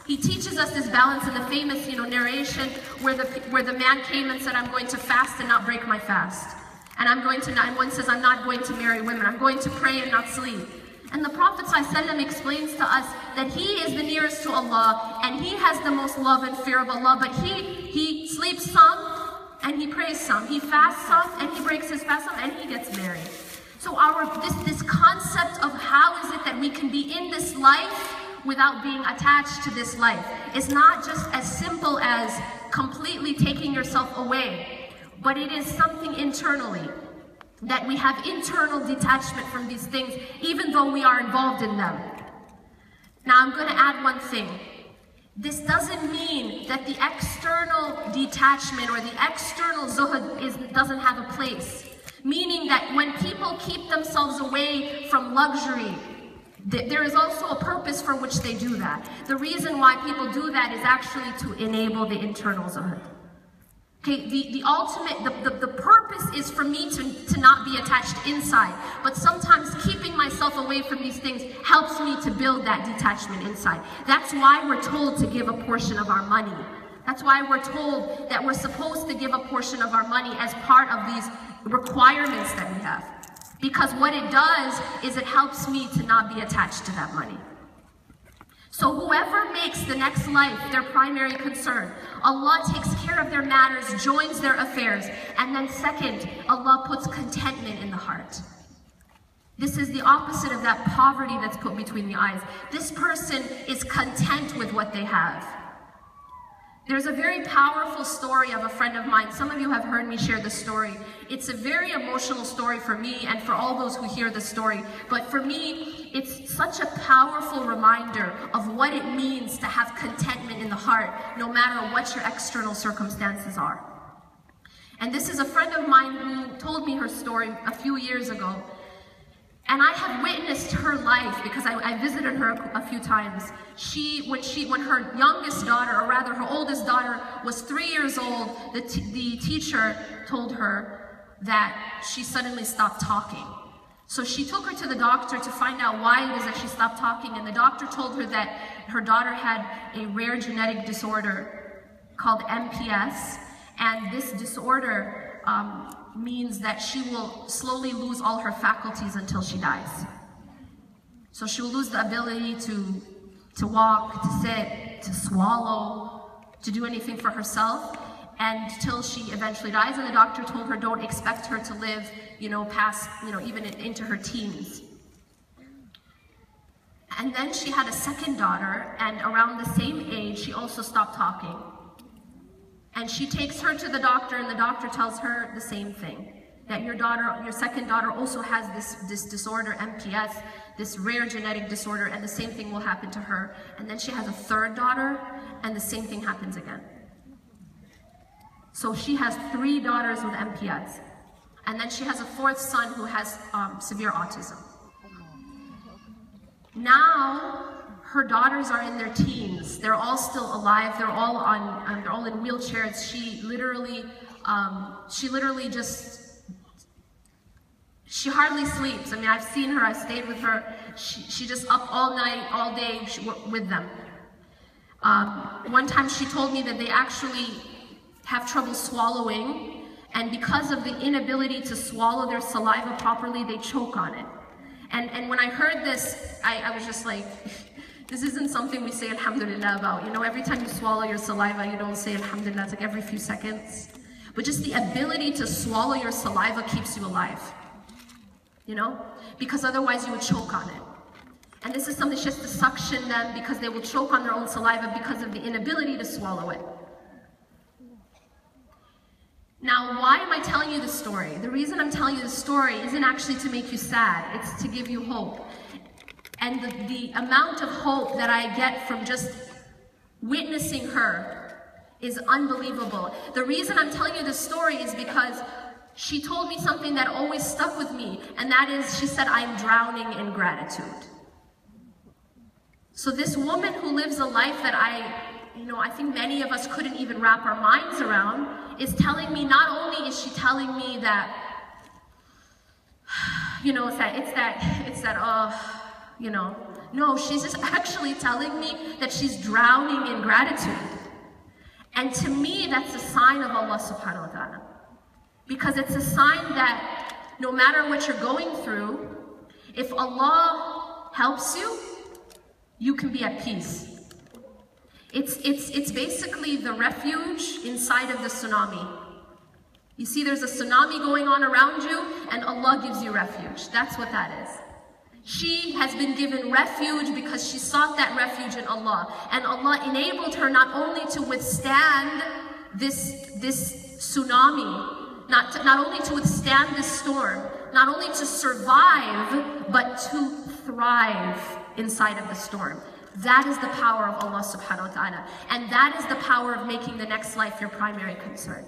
He teaches us this balance in the famous, narration where the man came and said, I'm going to fast and not break my fast. And and one says, I'm not going to marry women. I'm going to pray and not sleep. And the Prophet ﷺ explains to us that he is the nearest to Allah and he has the most love and fear of Allah, but he sleeps some and he prays some. He fasts some and he breaks his fast some and he gets married. So this concept of how is it that we can be in this life without being attached to this life is not just as simple as completely taking yourself away, but it is something internally. That we have internal detachment from these things, even though we are involved in them. Now, I'm going to add one thing. This doesn't mean that the external detachment or the external zuhud doesn't have a place. Meaning that when people keep themselves away from luxury, there is also a purpose for which they do that. The reason why people do that is actually to enable the internal zuhud. Okay, the ultimate, the purpose is for me to not be attached inside. But sometimes keeping myself away from these things helps me to build that detachment inside. That's why we're told to give a portion of our money. That's why we're told that we're supposed to give a portion of our money as part of these requirements that we have. Because what it does is it helps me to not be attached to that money. So whoever makes the next life their primary concern, Allah takes care of their matters, joins their affairs, and then second, Allah puts contentment in the heart. This is the opposite of that poverty that's put between the eyes. This person is content with what they have. There's a very powerful story of a friend of mine. Some of you have heard me share the story. It's a very emotional story for me and for all those who hear the story. But for me, it's such a powerful reminder of what it means to have contentment in the heart, no matter what your external circumstances are. And this is a friend of mine who told me her story a few years ago. And I have witnessed her life because I visited her a few times. When her youngest daughter, or rather her oldest daughter, was 3 years old, the teacher told her that she suddenly stopped talking. So she took her to the doctor to find out why it is that she stopped talking, and the doctor told her that her daughter had a rare genetic disorder called MPS, and this disorder means that she will slowly lose all her faculties until she dies. So she will lose the ability to walk, to sit, to swallow, to do anything for herself, until she eventually dies. And the doctor told her, don't expect her to live, past, even into her teens. And then she had a second daughter, and around the same age, she also stopped talking. And she takes her to the doctor, and the doctor tells her the same thing, that your second daughter also has this disorder, MPS, this rare genetic disorder, and the same thing will happen to her. And then she has a third daughter, and the same thing happens again. So she has 3 daughters with MPS. And then she has a 4th son who has severe autism. Now, her daughters are in their teens. They're all still alive. They're all in wheelchairs. She literally she hardly sleeps. I mean, I've seen her. I've stayed with her. She just up all night, all day with them. One time she told me that they actually have trouble swallowing, and because of the inability to swallow their saliva properly, they choke on it. And when I heard this, I was just like, this isn't something we say alhamdulillah about. Every time you swallow your saliva, you don't say alhamdulillah, it's like every few seconds. But just the ability to swallow your saliva keeps you alive. Because otherwise you would choke on it. And this is something that's just to suction them, because they will choke on their own saliva because of the inability to swallow it. Now, why am I telling you this story? The reason I'm telling you this story isn't actually to make you sad, it's to give you hope. And the amount of hope that I get from just witnessing her is unbelievable. The reason I'm telling you this story is because she told me something that always stuck with me, and that is, she said, I'm drowning in gratitude. So this woman who lives a life that I think many of us couldn't even wrap our minds around, is telling me, not only is she telling me that, No, she's just actually telling me that she's drowning in gratitude. And to me, that's a sign of Allah subhanahu wa ta'ala. Because it's a sign that no matter what you're going through, if Allah helps you, you can be at peace. It's basically the refuge inside of the tsunami. You see, there's a tsunami going on around you, and Allah gives you refuge. That's what that is. She has been given refuge because she sought that refuge in Allah. And Allah enabled her not only to withstand this tsunami, not only to withstand this storm, not only to survive, but to thrive inside of the storm. That is the power of Allah subhanahu wa ta'ala. And that is the power of making the next life your primary concern.